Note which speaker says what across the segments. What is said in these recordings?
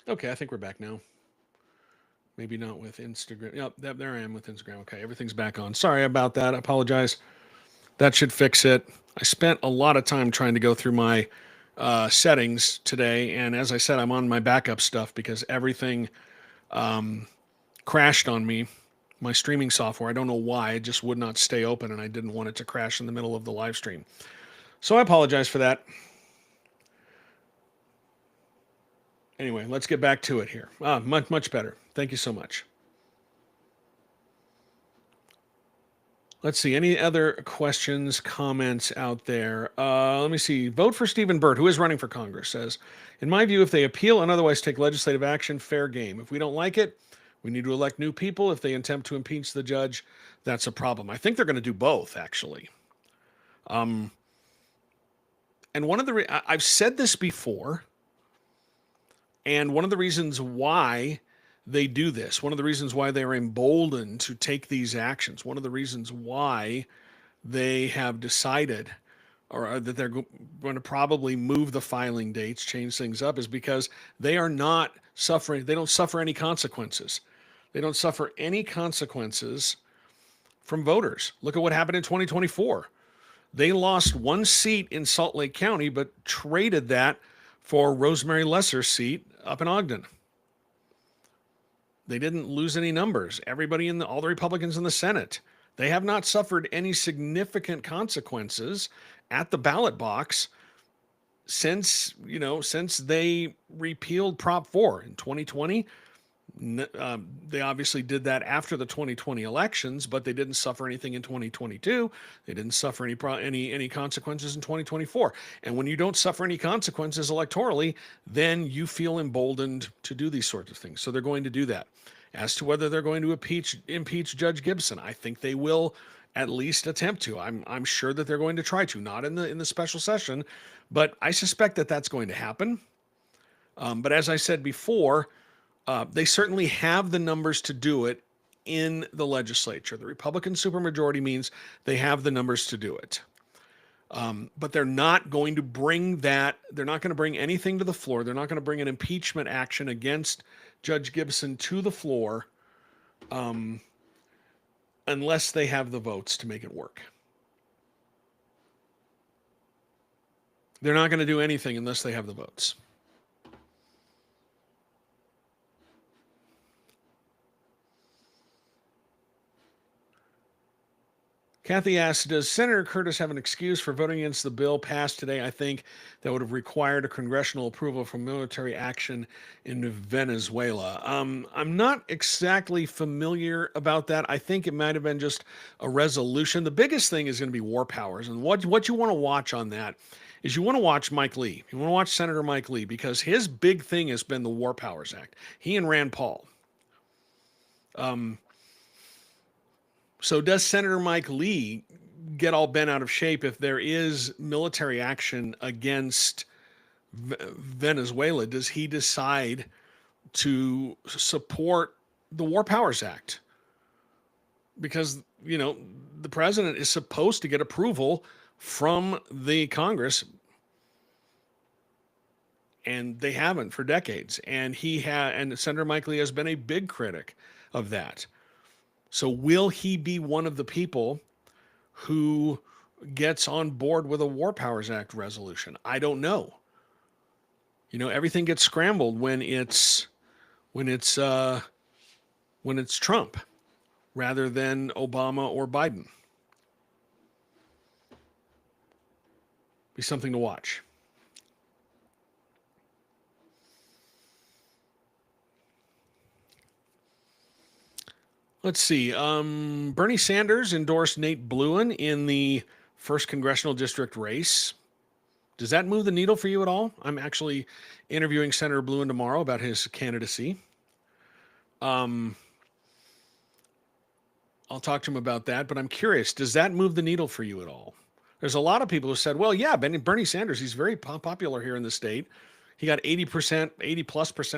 Speaker 1: Okay, I think we're back now. Maybe not with Instagram. Yep, there I am with Instagram. Okay, everything's back on. Sorry about that. I apologize. That should fix it. I spent a lot of time trying to go through my settings today, and as I said, I'm on my backup stuff because everything crashed on me. My streaming software, I don't know why, it just would not stay open, and I didn't want it to crash in the middle of the live stream. So I apologize for that. Anyway, let's get back to it here. Much better. Thank you so much. Let's see. Any other questions, comments out there? Let me see. Vote for Stephen Burt, who is running for Congress, says, in my view, if they appeal and otherwise take legislative action, fair game. If we don't like it, we need to elect new people. If they attempt to impeach the judge, that's a problem. I think they're going to do both, actually. And one of the, I've said this before, and one of the reasons why they do this, one of the reasons why they're emboldened to take these actions, one of the reasons why they have decided or that they're going to probably move the filing dates, change things up, is because they are not suffering, they don't suffer any consequences. They don't suffer any consequences from voters. Look at what happened in 2024. They lost one seat in Salt Lake County, but traded that for Rosemary Lesser's seat up in Ogden. They didn't lose any numbers. Everybody all the Republicans in the Senate, they have not suffered any significant consequences at the ballot box since they repealed Prop 4 in 2020. They obviously did that after the 2020 elections, but they didn't suffer anything in 2022. They didn't suffer any consequences in 2024. And when you don't suffer any consequences electorally, then you feel emboldened to do these sorts of things. So they're going to do that. As to whether they're going to impeach Judge Gibson, I think they will at least attempt to. I'm sure that they're going to try to, not in the special session, but I suspect that that's going to happen. But as I said before, they certainly have the numbers to do it in the legislature. The Republican supermajority means they have the numbers to do it. But they're not going to bring that. They're not going to bring anything to the floor. They're not going to bring an impeachment action against Judge Gibson to the floor unless they have the votes to make it work. They're not going to do anything unless they have the votes. Kathy asks, does Senator Curtis have an excuse for voting against the bill passed today? I think that would have required a congressional approval for military action in Venezuela. I'm not exactly familiar about that. I think it might have been just a resolution. The biggest thing is going to be war powers. And what you want to watch on that is you want to watch Mike Lee. You want to watch Senator Mike Lee because his big thing has been the War Powers Act. He and Rand Paul. So does Senator Mike Lee get all bent out of shape if there is military action against Venezuela? Does he decide to support the War Powers Act? Because, the president is supposed to get approval from the Congress, and they haven't for decades. And and Senator Mike Lee has been a big critic of that. So will he be one of the people who gets on board with a War Powers Act resolution? I don't know. Everything gets scrambled when it's Trump rather than Obama or Biden. Be something to watch. Let's see. Bernie Sanders endorsed Nate Bluin in the 1st Congressional District race. Does that move the needle for you at all? I'm actually interviewing Senator Bluin tomorrow about his candidacy. I'll talk to him about that, but I'm curious, does that move the needle for you at all? There's a lot of people who said, well, yeah, Bernie Sanders, he's very popular here in the state. He got 80%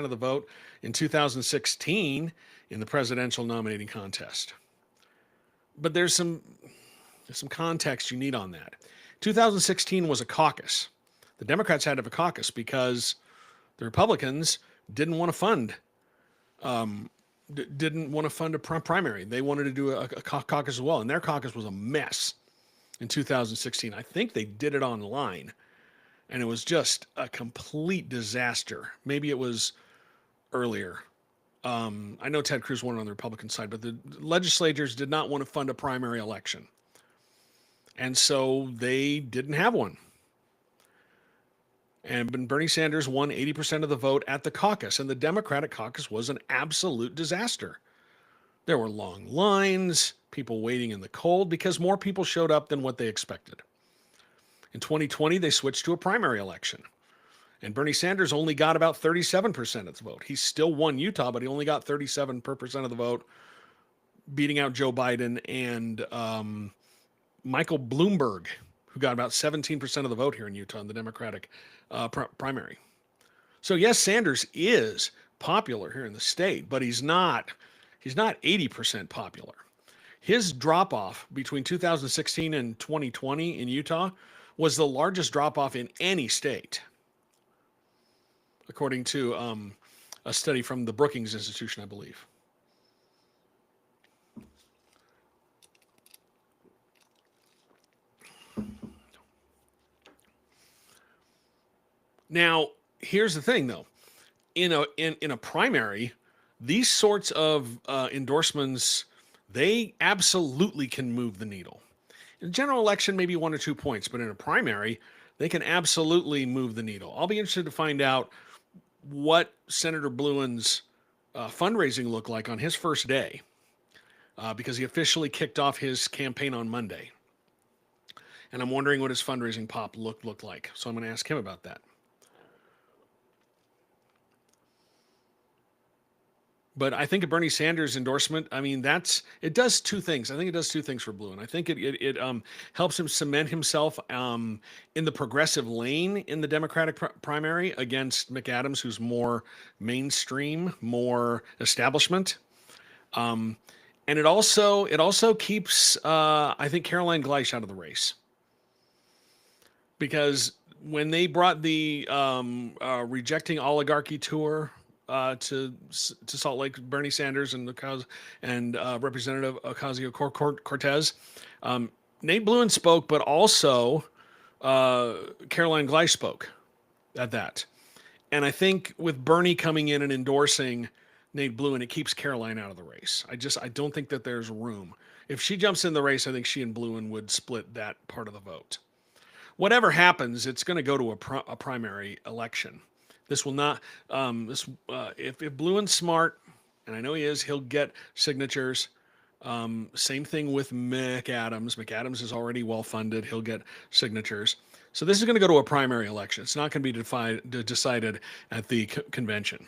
Speaker 1: of the vote in 2016 in the presidential nominating contest. But there's some context you need on that. 2016 was a caucus. The Democrats had to have a caucus because the Republicans didn't want to fund didn't want to fund a primary. They wanted to do a caucus as well, and their caucus was a mess in 2016. I think they did it online, and it was just a complete disaster. Maybe it was earlier. I know Ted Cruz won on the Republican side, but the legislators did not want to fund a primary election. And so they didn't have one. And Bernie Sanders won 80% of the vote at the caucus, and the Democratic caucus was an absolute disaster. There were long lines, people waiting in the cold because more people showed up than what they expected. In 2020, they switched to a primary election, and Bernie Sanders only got about 37% of the vote. He still won Utah, but he only got 37% of the vote, beating out Joe Biden and Michael Bloomberg, who got about 17% of the vote here in Utah in the Democratic primary. So yes, Sanders is popular here in the state, but he's not 80% popular. His drop off between 2016 and 2020 in Utah was the largest drop off in any state, according to a study from the Brookings Institution, I believe. Now, here's the thing, though. In a primary, these sorts of endorsements, they absolutely can move the needle. In a general election, maybe 1 or 2 points, but in a primary, they can absolutely move the needle. I'll be interested to find out what Senator Blumen's fundraising looked like on his first day, because he officially kicked off his campaign on Monday. And I'm wondering what his fundraising pop looked like. So I'm going to ask him about that. But I think a Bernie Sanders endorsement, I mean, it does two things. I think it does two things for Blue. And I think it helps him cement himself in the progressive lane in the Democratic primary against McAdams, who's more mainstream, more establishment. And it also keeps, I think, Caroline Gleich out of the race. Because when they brought the Rejecting Oligarchy tour to Salt Lake, Bernie Sanders and Representative Ocasio-Cortez, Nate Blumen spoke, but also Caroline Gleich spoke at that. And I think with Bernie coming in and endorsing Nate Blumen, it keeps Caroline out of the race. I don't think that there's room. If she jumps in the race, I think she and Blumen would split that part of the vote. Whatever happens, it's going to go to a primary election. This will not. If Blumen's smart, and I know he is, he'll get signatures. Same thing with McAdams. McAdams is already well funded. He'll get signatures. So this is going to go to a primary election. It's not going to be decided at the convention.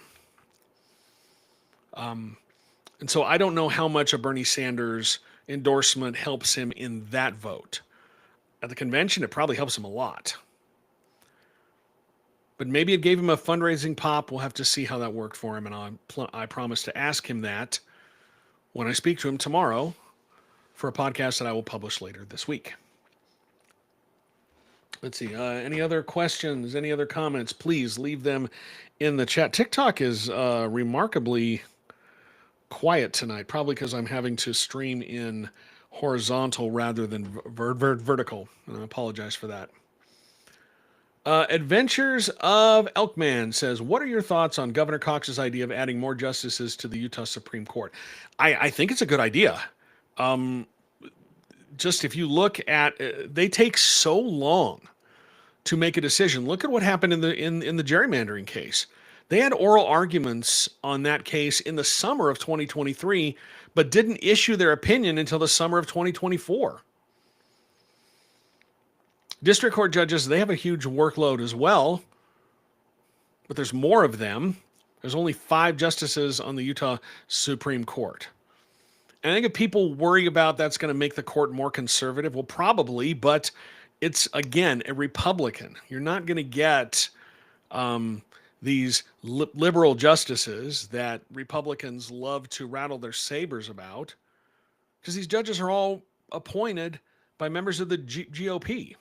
Speaker 1: And so I don't know how much a Bernie Sanders endorsement helps him in that vote. At the convention, it probably helps him a lot. But maybe it gave him a fundraising pop. We'll have to see how that worked for him. And I promise to ask him that when I speak to him tomorrow for a podcast that I will publish later this week. Let's see. Any other questions? Any other comments? Please leave them in the chat. TikTok is remarkably quiet tonight, probably because I'm having to stream in horizontal rather than vertical. And I apologize for that. Adventures of Elkman says, what are your thoughts on Governor Cox's idea of adding more justices to the Utah Supreme Court? I think it's a good idea. Just if you look at, they take so long to make a decision. Look at what happened in the gerrymandering case. They had oral arguments on that case in the summer of 2023, but didn't issue their opinion until the summer of 2024. District court judges, they have a huge workload as well, but there's more of them. There's only 5 justices on the Utah Supreme Court. And I think if people worry about that's going to make the court more conservative, well, probably, but it's, again, a Republican. You're not going to get these liberal justices that Republicans love to rattle their sabers about, because these judges are all appointed by members of the GOP.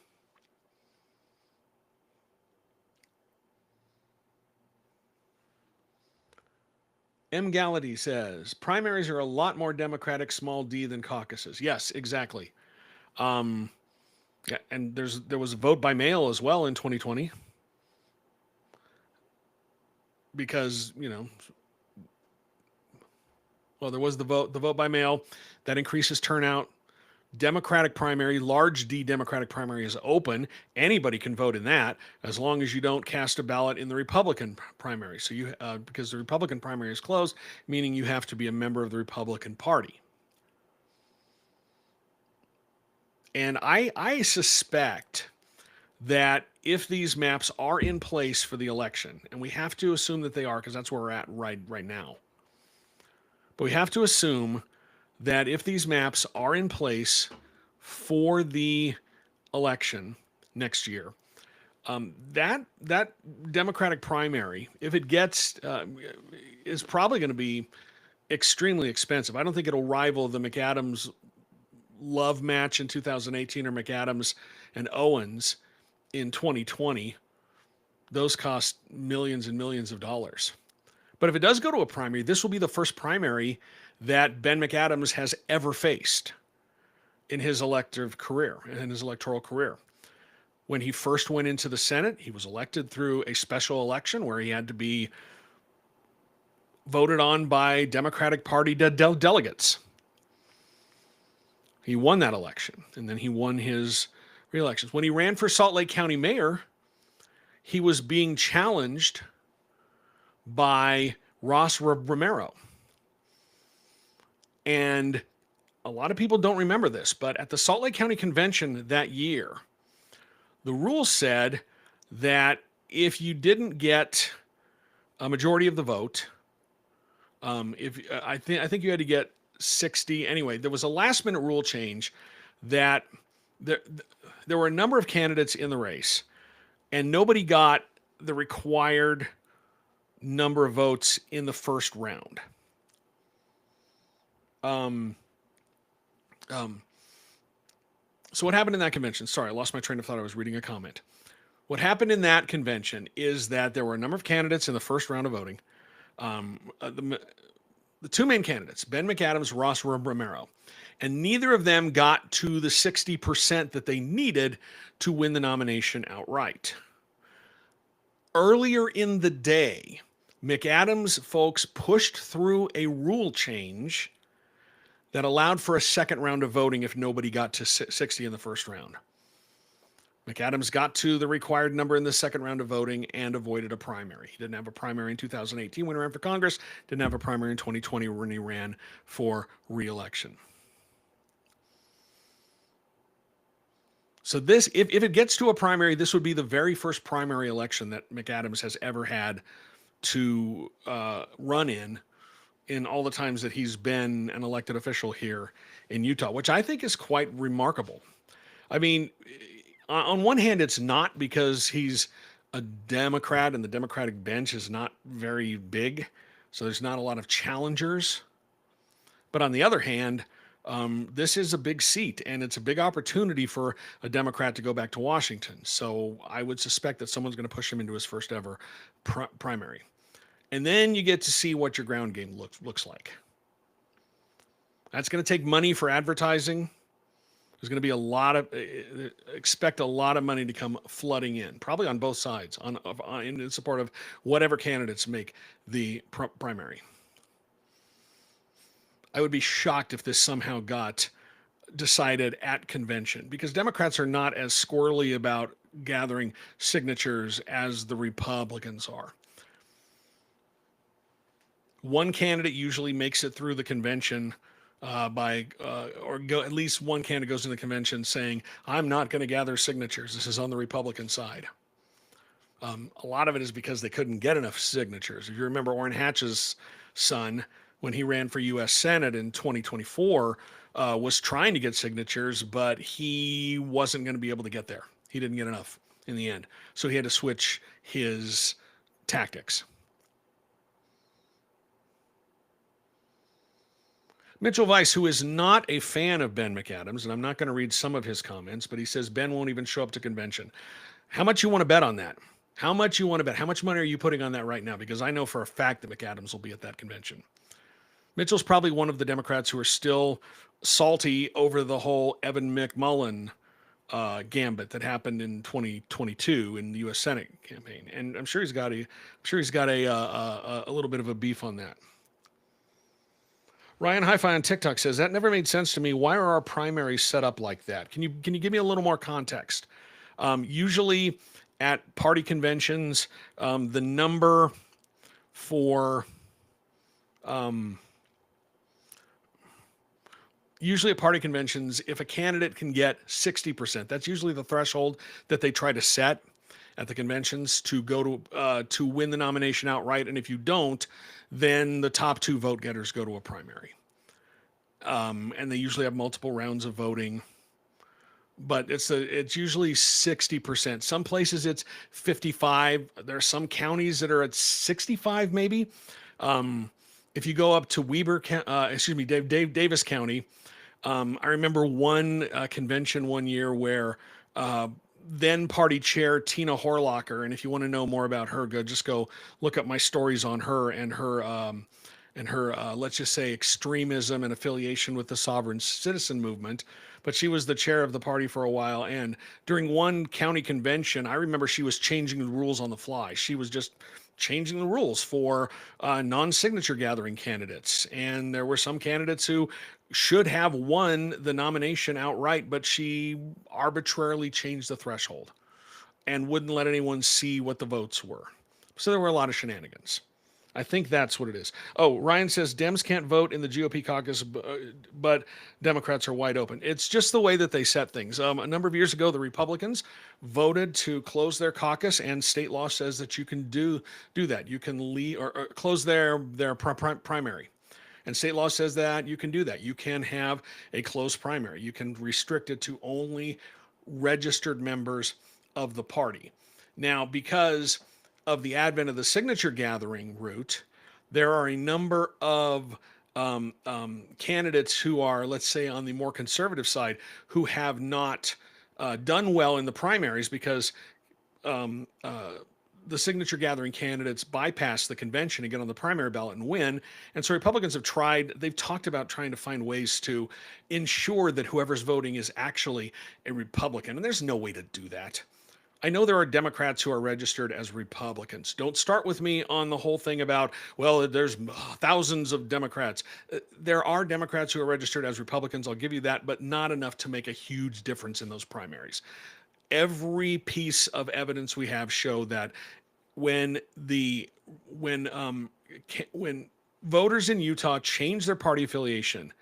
Speaker 1: M. Gallaty says primaries are a lot more Democratic, small d, than caucuses. Yes, exactly. Um, yeah, and there was a vote by mail as well in 2020 because well, there was the vote by mail that increases turnout. Democratic primary, large D Democratic primary is open. Anybody can vote in that as long as you don't cast a ballot in the Republican primary. So because the Republican primary is closed, meaning you have to be a member of the Republican Party. And I suspect that if these maps are in place for the election, and we have to assume that they are because that's where we're at right now. But we have to assume that if these maps are in place for the election next year, that Democratic primary, if it gets, is probably going to be extremely expensive. I don't think it'll rival the McAdams Love match in 2018 or McAdams and Owens in 2020. Those cost millions and millions of dollars. But if it does go to a primary, this will be the first primary that Ben McAdams has ever faced in his electoral career. When he first went into the Senate, he was elected through a special election where he had to be voted on by Democratic Party delegates. He won that election, and then he won his re-elections. When he ran for Salt Lake County mayor, he was being challenged by Ross Romero. And a lot of people don't remember this, but at the Salt Lake County Convention that year, the rule said that if you didn't get a majority of the vote, I think you had to get 60. Anyway, there was a last minute rule change that there were a number of candidates in the race, and nobody got the required number of votes in the first round. So what happened in that convention? Sorry, I lost my train of thought. I was reading a comment. What happened in that convention is that there were a number of candidates in the first round of voting. The two main candidates, Ben McAdams, Ross Romero, and neither of them got to the 60% that they needed to win the nomination outright. Earlier in the day, McAdams folks pushed through a rule change that allowed for a second round of voting if nobody got to 60 in the first round. McAdams got to the required number in the second round of voting and avoided a primary. He didn't have a primary in 2018 when he ran for Congress, didn't have a primary in 2020 when he ran for re-election. So this, if it gets to a primary, this would be the very first primary election that McAdams has ever had to run in all the times that he's been an elected official here in Utah, which I think is quite remarkable. I mean, on one hand, it's not because he's a Democrat and the Democratic bench is not very big, so there's not a lot of challengers. But on the other hand, this is a big seat, and it's a big opportunity for a Democrat to go back to Washington. So I would suspect that someone's going to push him into his first ever primary. And then you get to see what your ground game looks like. That's going to take money for advertising. There's going to be expect a lot of money to come flooding in, probably on both sides, in support of whatever candidates make the primary. I would be shocked if this somehow got decided at convention, because Democrats are not as squirrely about gathering signatures as the Republicans are. One candidate usually makes it through the convention at least one candidate goes in the convention saying, I'm not going to gather signatures. This is on the Republican side. A lot of it is because they couldn't get enough signatures. If you remember Orrin Hatch's son, when he ran for U.S. Senate in 2024, was trying to get signatures, but he wasn't going to be able to get there. He didn't get enough in the end. So he had to switch his tactics. Mitchell Weiss, who is not a fan of Ben McAdams, and I'm not going to read some of his comments, but he says Ben won't even show up to convention. How much you want to bet on that? How much you want to bet? How much money are you putting on that right now? Because I know for a fact that McAdams will be at that convention. Mitchell's probably one of the Democrats who are still salty over the whole Evan McMullin gambit that happened in 2022 in the U.S. Senate campaign, and I'm sure he's got a little bit of a beef on that. Ryan Hi-Fi on TikTok says that never made sense to me. Why are our primaries set up like that? Can you give me a little more context? Usually at party conventions, the number for usually at party conventions, if a candidate can get 60%, that's usually the threshold that they try to set at the conventions to go to win the nomination outright. And if you don't, then the top two vote getters go to a primary. And they usually have multiple rounds of voting, but it's usually 60%. Some places it's 55. There are some counties that are at 65, maybe. If you go up to Davis County, I remember one convention one year where then party chair Tina Horlocker, and if you want to know more about her, just go look up my stories on her and her let's just say extremism and affiliation with the sovereign citizen movement. But she was the chair of the party for a while, and during one county convention, I remember she was changing the rules on the fly. She was just changing the rules for non-signature gathering candidates, and there were some candidates who should have won the nomination outright, but she arbitrarily changed the threshold and wouldn't let anyone see what the votes were. So there were a lot of shenanigans. I think that's what it is. Oh, Ryan says Dems can't vote in the GOP caucus, but Democrats are wide open. It's just the way that they set things. A number of years ago, the Republicans voted to close their caucus, and state law says that you can do that. You can leave or close their primary. And state law says that you can do that. You can have a closed primary. You can restrict it to only registered members of the party. Now, because of the advent of the signature gathering route, there are a number of candidates who are, let's say, on the more conservative side, who have not done well in the primaries because the signature gathering candidates bypass the convention and get on the primary ballot and win. And so Republicans they've talked about trying to find ways to ensure that whoever's voting is actually a Republican. And there's no way to do that. I know there are Democrats who are registered as Republicans. Don't start with me on the whole thing about, well, there's thousands of Democrats. There are Democrats who are registered as Republicans, I'll give you that, but not enough to make a huge difference in those primaries. Every piece of evidence we have show that when voters in Utah change their party affiliation,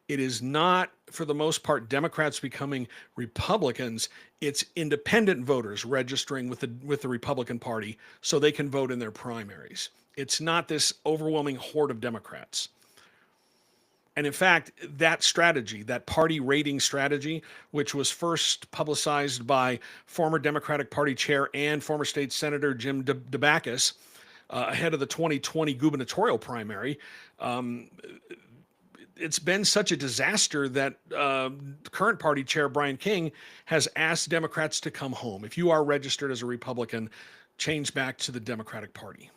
Speaker 1: it is not, for the most part, Democrats becoming Republicans. It's independent voters registering with the Republican Party so they can vote in their primaries. It's not this overwhelming horde of Democrats. And in fact, that strategy, that party rating strategy, which was first publicized by former Democratic Party chair and former state senator Jim Dabakis ahead of the 2020 gubernatorial primary, it's been such a disaster that current party chair Brian King has asked Democrats to come home. If you are registered as a Republican, change back to the Democratic Party.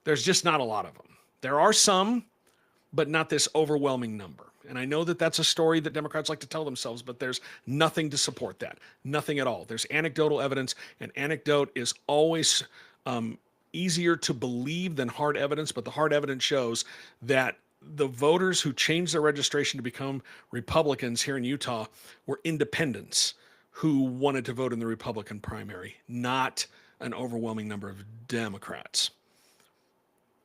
Speaker 1: There's just not a lot of them. There are some, but not this overwhelming number. And I know that that's a story that Democrats like to tell themselves, but there's nothing to support that. Nothing at all. There's anecdotal evidence, and anecdote is always easier to believe than hard evidence, but the hard evidence shows that the voters who changed their registration to become Republicans here in Utah were independents who wanted to vote in the Republican primary, not an overwhelming number of Democrats.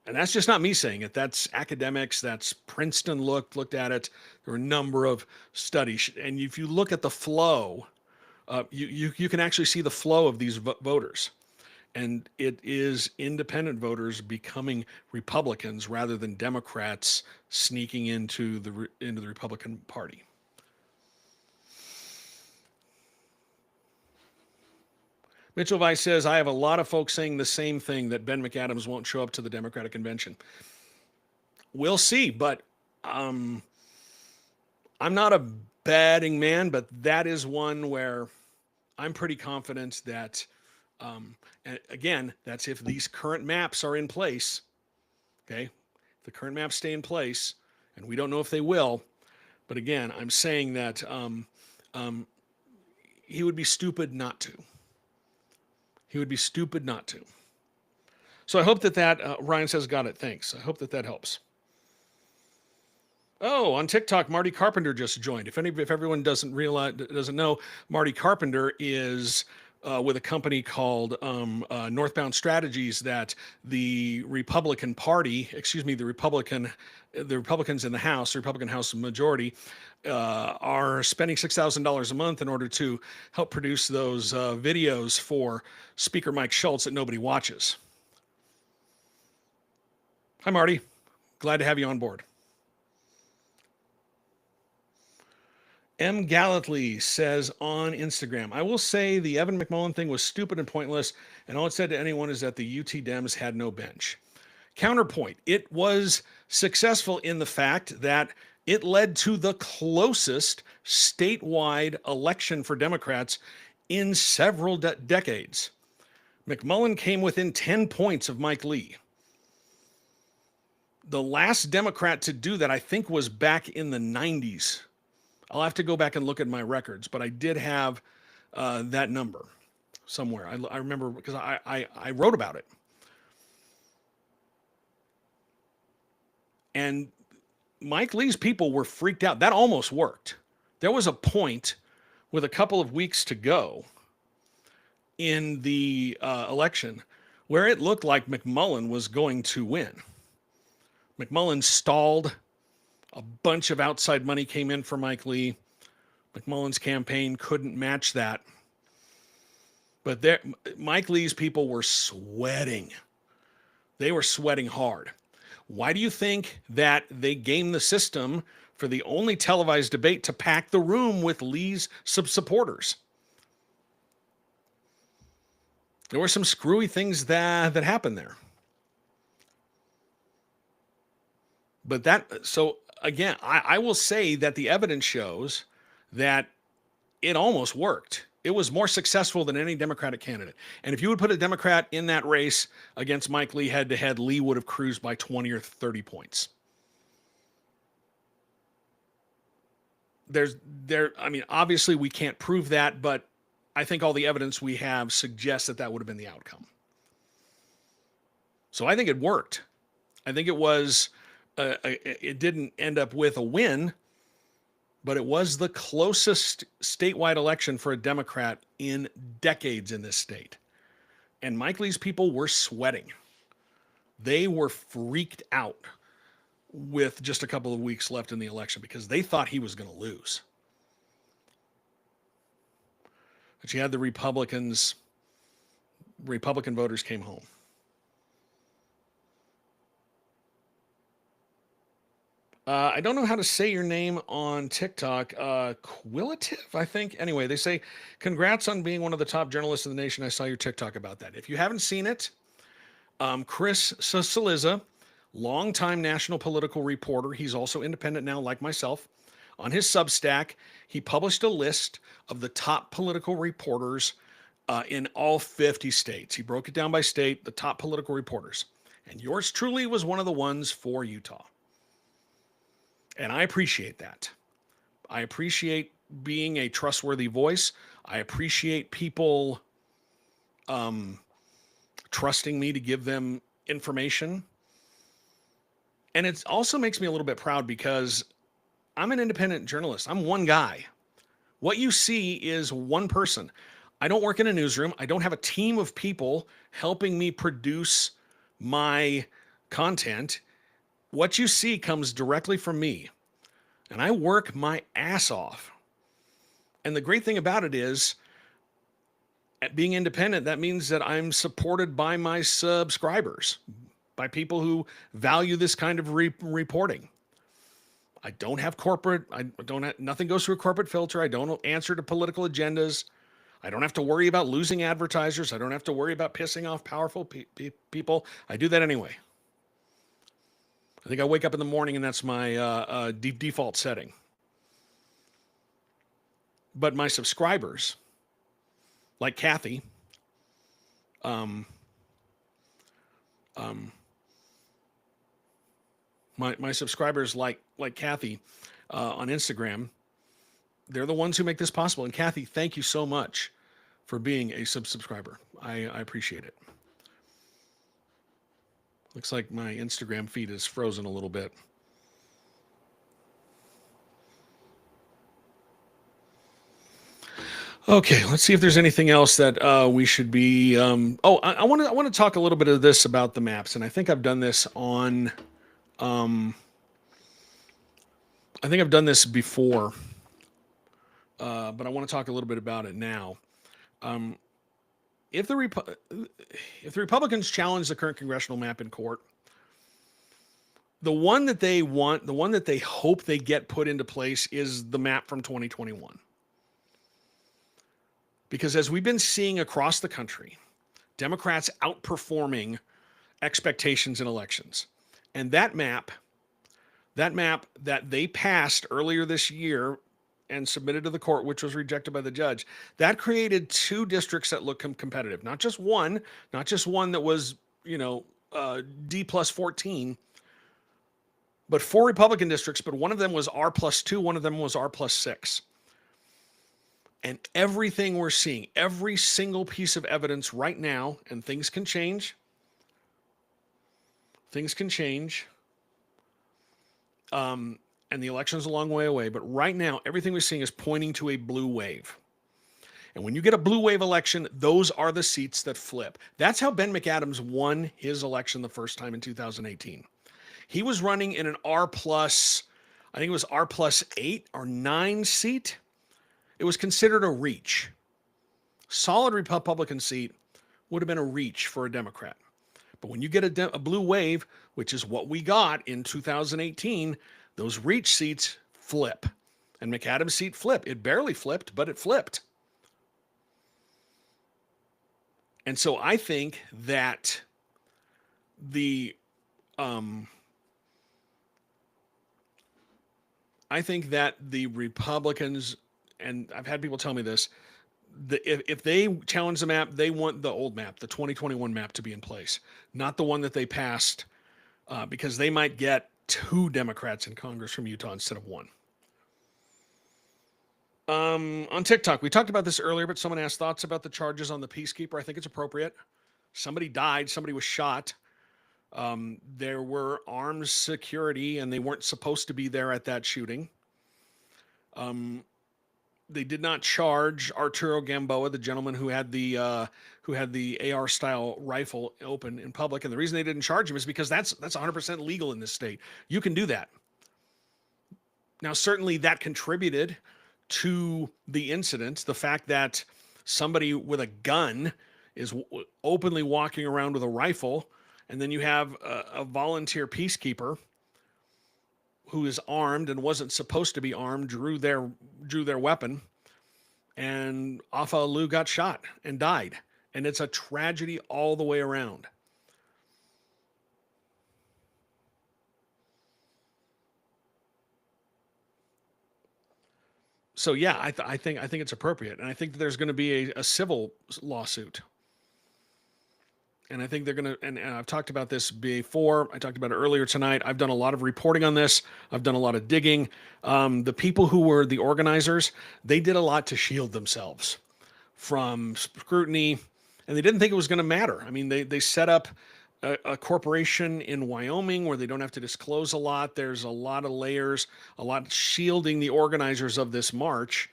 Speaker 1: And that's just not me saying it. That's academics. That's Princeton looked at it. There were a number of studies. And if you look at the flow, you can actually see the flow of these voters. And it is independent voters becoming Republicans rather than Democrats sneaking into the Republican Party. Mitchell Weiss says, I have a lot of folks saying the same thing, that Ben McAdams won't show up to the Democratic convention. We'll see, but I'm not a betting man, but that is one where I'm pretty confident that And again, that's if these current maps are in place. Okay, if the current maps stay in place, and we don't know if they will. But again, I'm saying that he would be stupid not to. He would be stupid not to. So I hope that Ryan says got it. Thanks. I hope that helps. Oh, on TikTok, Marty Carpenter just joined. If everyone doesn't know, Marty Carpenter is with a company called Northbound Strategies that the Republican Party, the Republicans in the House, the Republican House majority, are spending $6,000 a month in order to help produce those videos for Speaker Mike Schultz that nobody watches. Hi, Marty. Glad to have you on board. M. Gallatly says on Instagram, I will say the Evan McMullin thing was stupid and pointless, and all it said to anyone is that the UT Dems had no bench. Counterpoint, it was successful in the fact that it led to the closest statewide election for Democrats in several decades. McMullin came within 10 points of Mike Lee. The last Democrat to do that, I think, was back in the 90s. I'll have to go back and look at my records, but I did have that number somewhere. I remember because I wrote about it. And Mike Lee's people were freaked out. That almost worked. There was a point with a couple of weeks to go in the election where it looked like McMullin was going to win. McMullin stalled. A bunch of outside money came in for Mike Lee. McMullin's campaign couldn't match that. But Mike Lee's people were sweating. They were sweating hard. Why do you think that they gamed the system for the only televised debate to pack the room with Lee's supporters? There were some screwy things that happened there. But so again, I will say that the evidence shows that it almost worked. It was more successful than any Democratic candidate. And if you would put a Democrat in that race against Mike Lee head to head, Lee would have cruised by 20 or 30 points. Obviously we can't prove that, but I think all the evidence we have suggests that would have been the outcome. So I think it worked. I think it was, it didn't end up with a win, but it was the closest statewide election for a Democrat in decades in this state. And Mike Lee's people were sweating. They were freaked out with just a couple of weeks left in the election because they thought he was going to lose. But you had the Republican voters came home. I don't know how to say your name on TikTok. Quillative, I think. Anyway, they say, congrats on being one of the top journalists in the nation. I saw your TikTok about that. If you haven't seen it, Chris Cillizza, longtime national political reporter. He's also independent now, like myself. On his Substack, he published a list of the top political reporters in all 50 states. He broke it down by state, the top political reporters. And yours truly was one of the ones for Utah. And I appreciate that. I appreciate being a trustworthy voice. I appreciate people trusting me to give them information. And it also makes me a little bit proud because I'm an independent journalist. I'm one guy. What you see is one person. I don't work in a newsroom. I don't have a team of people helping me produce my content. What you see comes directly from me, and I work my ass off. And the great thing about it is, at being independent, that means that I'm supported by my subscribers, by people who value this kind of reporting. I don't have nothing goes through a corporate filter. I don't answer to political agendas. I don't have to worry about losing advertisers. I don't have to worry about pissing off powerful people. I do that anyway. I think I wake up in the morning and that's my default setting. But my subscribers, like Kathy, Um, um, my subscribers like Kathy on Instagram, they're the ones who make this possible. And Kathy, thank you so much for being a subscriber. I appreciate it. Looks like my Instagram feed is frozen a little bit. Okay, let's see if there's anything else that we should be. I want to talk a little bit of this about the maps, and I think I've done this on. I think I've done this before, but I want to talk a little bit about it now. Um, if the Republicans challenge the current congressional map in court, the one that they want, the one that they hope they get put into place, is the map from 2021. Because as we've been seeing across the country, Democrats outperforming expectations in elections. And that map that they passed earlier this year and submitted to the court, which was rejected by the judge, that created two districts that look competitive. Not just one that was, D plus 14, but four Republican districts, but one of them was R plus 2, one of them was R plus 6. And everything we're seeing, every single piece of evidence right now, and things can change. And the election's a long way away. But right now, everything we're seeing is pointing to a blue wave. And when you get a blue wave election, those are the seats that flip. That's how Ben McAdams won his election the first time in 2018. He was running in an R plus, I think it was R plus 8 or 9 seat. It was considered a reach. Solid Republican seat would have been a reach for a Democrat. But when you get a blue wave, which is what we got in 2018, those reach seats flip. And McAdams' seat flipped. It barely flipped, but it flipped. And so I think that the Republicans, and I've had people tell me this, if they challenge the map, they want the old map, the 2021 map, to be in place, not the one that they passed, because they might get 2 Democrats in Congress from Utah instead of 1. On TikTok, we talked about this earlier, but someone asked thoughts about the charges on the Peacekeeper. I think it's appropriate. Somebody died. Somebody was shot. There were armed security, and they weren't supposed to be there at that shooting. They did not charge Arturo Gamboa, the gentleman who had the AR style rifle open in public, and the reason they didn't charge him is because that's 100% legal in this state. You can do that. Now, certainly that contributed to the incident, the fact that somebody with a gun is openly walking around with a rifle, and then you have a volunteer peacekeeper who is armed and wasn't supposed to be armed, drew their weapon, and Afa Alu got shot and died. And it's a tragedy all the way around. So yeah, I think it's appropriate, and I think that there's going to be a civil lawsuit. And I think they're going to, and I've talked about this before. I talked about it earlier tonight. I've done a lot of reporting on this. I've done a lot of digging. The people who were the organizers, they did a lot to shield themselves from scrutiny, and they didn't think it was going to matter. I mean, they set up a corporation in Wyoming where they don't have to disclose a lot. There's a lot of layers, a lot shielding the organizers of this march.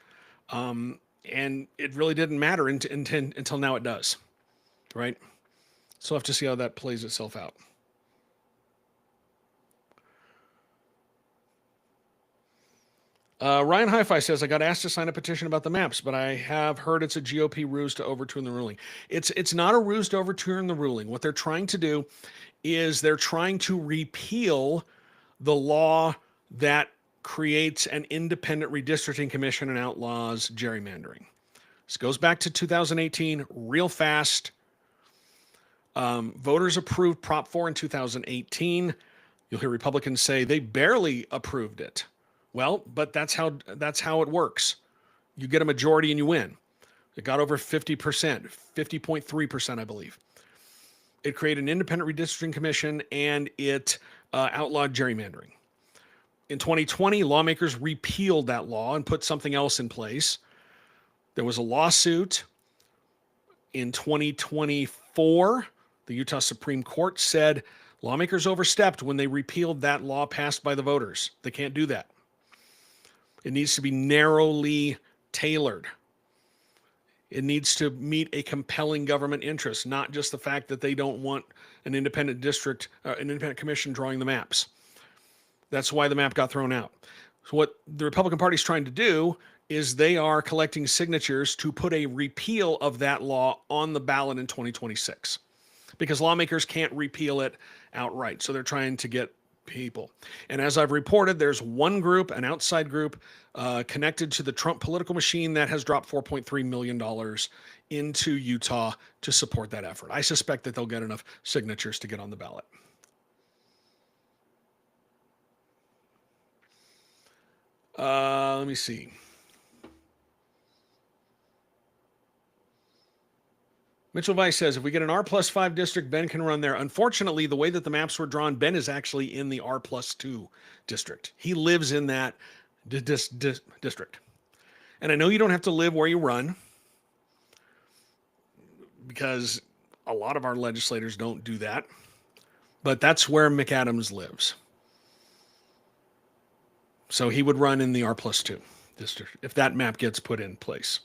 Speaker 1: And it really didn't matter until now it does, right? So we'll have to see how that plays itself out. Ryan Hi-Fi says, I got asked to sign a petition about the maps, but I have heard it's a GOP ruse to overturn the ruling. It's not a ruse to overturn the ruling. What they're trying to do is they're trying to repeal the law that creates an independent redistricting commission and outlaws gerrymandering. This goes back to 2018 real fast. Voters approved Prop 4 in 2018. You'll hear Republicans say they barely approved it. Well, but that's how it works. You get a majority and you win. It got over 50%, 50.3%, I believe. It created an independent redistricting commission, and it outlawed gerrymandering. In 2020, lawmakers repealed that law and put something else in place. There was a lawsuit in 2024. The Utah Supreme Court said lawmakers overstepped when they repealed that law passed by the voters. They can't do that. It needs to be narrowly tailored. It needs to meet a compelling government interest, not just the fact that they don't want an independent district, an independent commission drawing the maps. That's why the map got thrown out. So what the Republican Party is trying to do is they are collecting signatures to put a repeal of that law on the ballot in 2026, because lawmakers can't repeal it outright. So they're trying to get people. And as I've reported, there's one group, an outside group, connected to the Trump political machine that has dropped $4.3 million into Utah to support that effort. I suspect that they'll get enough signatures to get on the ballot. Let me see. Mitchell Weiss says, if we get an R+5 district, Ben can run there. Unfortunately, the way that the maps were drawn, Ben is actually in the R+2 district. He lives in that district. And I know you don't have to live where you run, because a lot of our legislators don't do that. But that's where McAdams lives. So he would run in the R+2 district if that map gets put in place.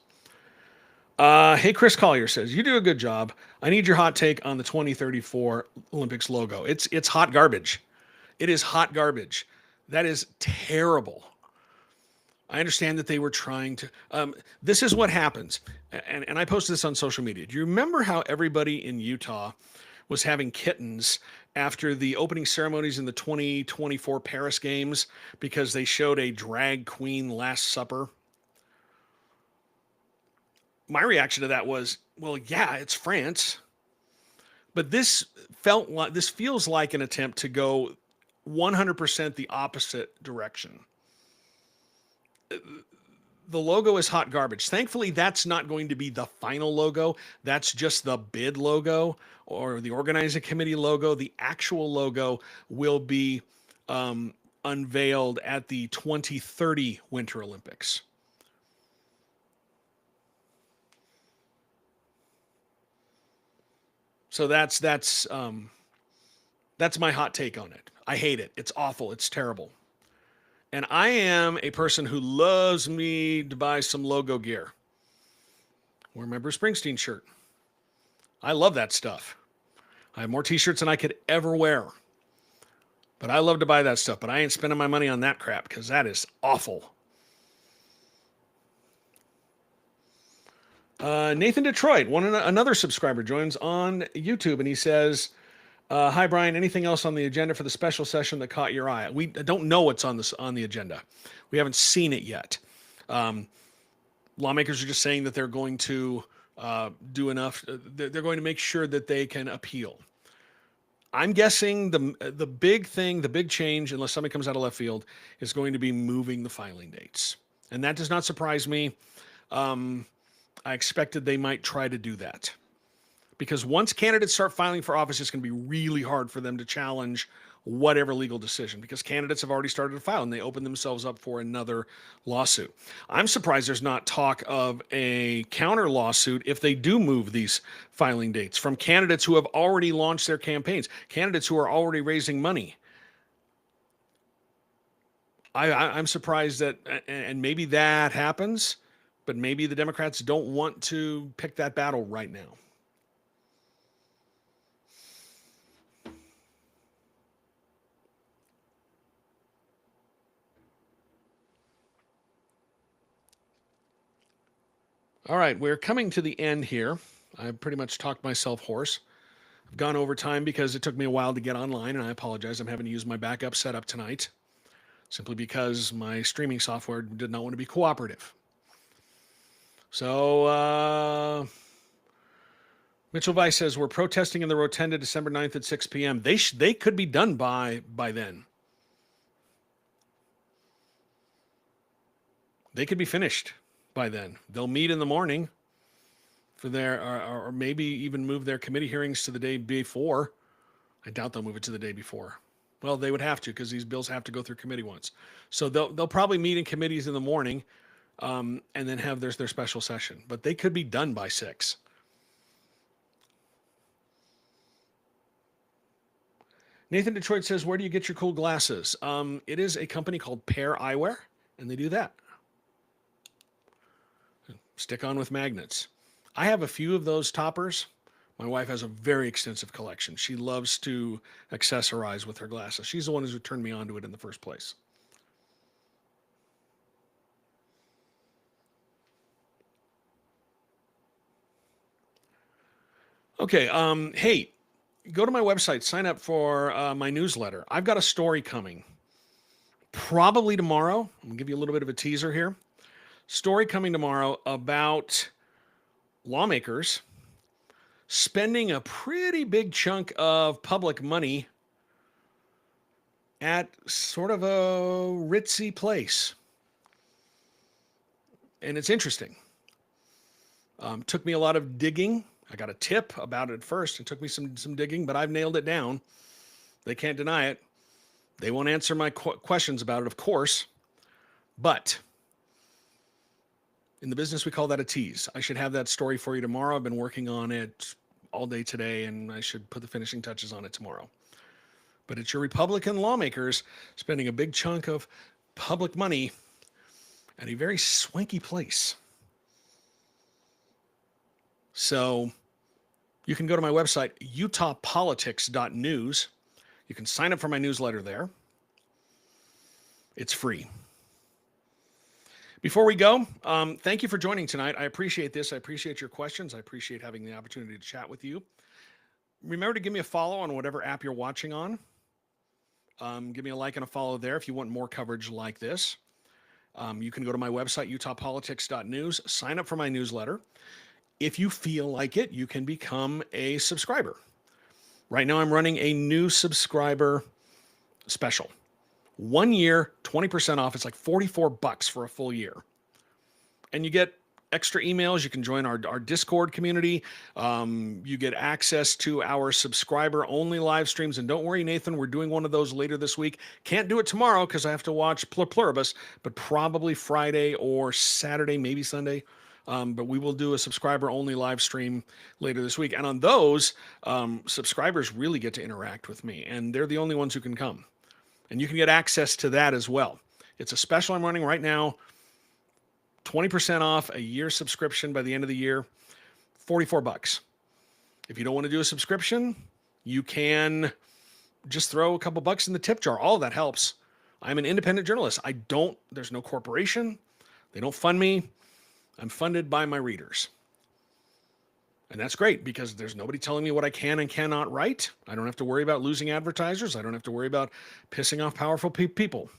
Speaker 1: Hey, Chris Collier says, you do a good job. I need your hot take on the 2034 Olympics logo. It's hot garbage. It is hot garbage. That is terrible. I understand that they were trying to, this is what happens. And I posted this on social media. Do you remember how everybody in Utah was having kittens after the opening ceremonies in the 2024 Paris Games because they showed a drag queen Last Supper? My reaction to that was, well, yeah, it's France. But this feels like an attempt to go 100% the opposite direction. The logo is hot garbage. Thankfully, that's not going to be the final logo. That's just the bid logo or the organizing committee logo. The actual logo will be unveiled at the 2030 Winter Olympics. So that's my hot take on it. I hate it. It's awful. It's terrible. And I am a person who loves me to buy some logo gear. Wear my Bruce Springsteen shirt. I love that stuff. I have more t-shirts than I could ever wear. But I love to buy that stuff. But I ain't spending my money on that crap because that is awful. Nathan Detroit, another subscriber, joins on YouTube, and he says, hi, Brian. Anything else on the agenda for the special session that caught your eye? We don't know what's on the agenda. We haven't seen it yet. Lawmakers are just saying that they're going to do enough. They're going to make sure that they can appeal. I'm guessing the big thing, the big change, unless somebody comes out of left field, is going to be moving the filing dates. And that does not surprise me. I expected they might try to do that. Because once candidates start filing for office, it's going to be really hard for them to challenge whatever legal decision, because candidates have already started to file and they open themselves up for another lawsuit. I'm surprised there's not talk of a counter lawsuit if they do move these filing dates from candidates who have already launched their campaigns, candidates who are already raising money. I'm surprised that, and maybe that happens, but maybe the Democrats don't want to pick that battle right now. All right, we're coming to the end here. I've pretty much talked myself hoarse. I've gone over time because it took me a while to get online, and I apologize. I'm having to use my backup setup tonight, simply because my streaming software did not want to be cooperative. So, Mitchell Weiss says, we're protesting in the Rotunda December 9th at 6 p.m. They could be done by then. They could be finished by then. They'll meet in the morning. for their, or maybe even move their committee hearings to the day before. I doubt they'll move it to the day before. Well, they would have to because these bills have to go through committee once. So they'll probably meet in committees in the morning, and then have their special session. But they could be done by 6. Nathan Detroit says, where do you get your cool glasses? It is a company called Pair Eyewear, and they do that. Stick on with magnets. I have a few of those toppers. My wife has a very extensive collection. She loves to accessorize with her glasses. She's the one who turned me onto it in the first place. Okay. Hey, go to my website, sign up for my newsletter. I've got a story coming probably tomorrow. I'm gonna give you a little bit of a teaser here. Story coming tomorrow about lawmakers spending a pretty big chunk of public money at sort of a ritzy place. And it's interesting. Took me a lot of digging. I got a tip about it first. It took me some digging, but I've nailed it down. They can't deny it. They won't answer my questions about it, of course. But in the business, we call that a tease. I should have that story for you tomorrow. I've been working on it all day today, and I should put the finishing touches on it tomorrow. But it's your Republican lawmakers spending a big chunk of public money at a very swanky place. So you can go to my website, utahpolitics.news. You can sign up for my newsletter there. It's free. Before we go, thank you for joining tonight. I appreciate this. I appreciate your questions. I appreciate having the opportunity to chat with you. Remember to give me a follow on whatever app you're watching on. Give me a like and a follow there if you want more coverage like this. You can go to my website, utahpolitics.news, sign up for my newsletter. If you feel like it, you can become a subscriber. Right now, I'm running a new subscriber special. 1 year, 20% off. It's like $44 for a full year. And you get extra emails. You can join our Discord community. You get access to our subscriber-only live streams. And don't worry, Nathan, we're doing one of those later this week. Can't do it tomorrow because I have to watch Pluribus, but probably Friday or Saturday, maybe Sunday. But we will do a subscriber-only live stream later this week. And on those, subscribers really get to interact with me. And they're the only ones who can come. And you can get access to that as well. It's a special I'm running right now. 20% off a year subscription by the end of the year. $44. If you don't want to do a subscription, you can just throw a couple bucks in the tip jar. All of that helps. I'm an independent journalist. There's no corporation. They don't fund me. I'm funded by my readers. And that's great because there's nobody telling me what I can and cannot write. I don't have to worry about losing advertisers. I don't have to worry about pissing off powerful people.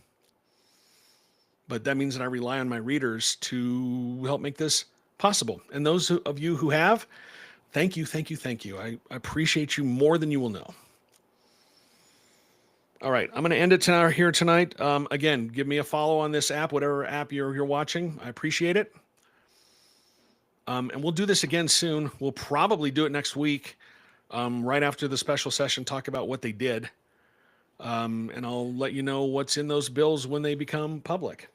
Speaker 1: But that means that I rely on my readers to help make this possible. And those of you who have, thank you, thank you, thank you. I appreciate you more than you will know. All right, I'm going to end it here tonight. Again, give me a follow on this app, whatever app you're watching. I appreciate it. And we'll do this again soon. We'll probably do it next week, right after the special session, talk about what they did. And I'll let you know what's in those bills when they become public.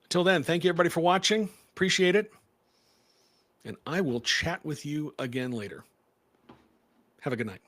Speaker 1: Till then, thank you everybody for watching. Appreciate it. And I will chat with you again later. Have a good night.